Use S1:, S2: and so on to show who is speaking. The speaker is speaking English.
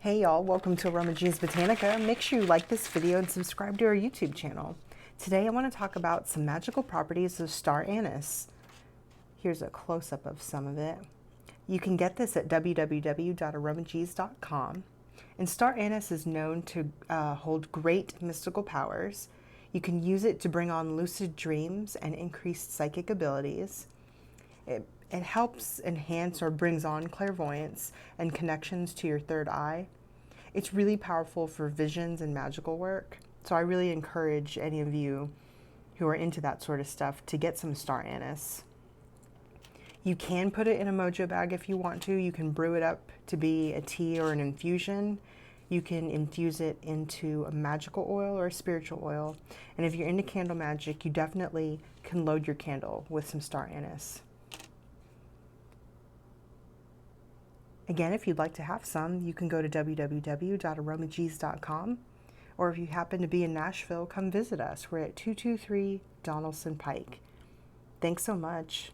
S1: Hey y'all, welcome to Aroma Genes Botanica. Make sure you like this video and subscribe to our YouTube channel. Today I want to talk about some magical properties of Star Anise. Here's a close-up of some of it. You can get this at www.aromagees.com. And Star Anise is known to hold great mystical powers. You can use it to bring on lucid dreams and increased psychic abilities. It helps enhance or brings on clairvoyance and connections to your third eye. It's really powerful for visions and magical work. So I really encourage any of you who are into that sort of stuff to get some Star Anise. You can put it in a mojo bag if you want to. You can brew it up to be a tea or an infusion. You can infuse it into a magical oil or a spiritual oil. And if you're into candle magic, you definitely can load your candle with some Star Anise. Again, if you'd like to have some, you can go to www.aromagees.com, or if you happen to be in Nashville, come visit us. We're at 223 Donaldson Pike. Thanks so much.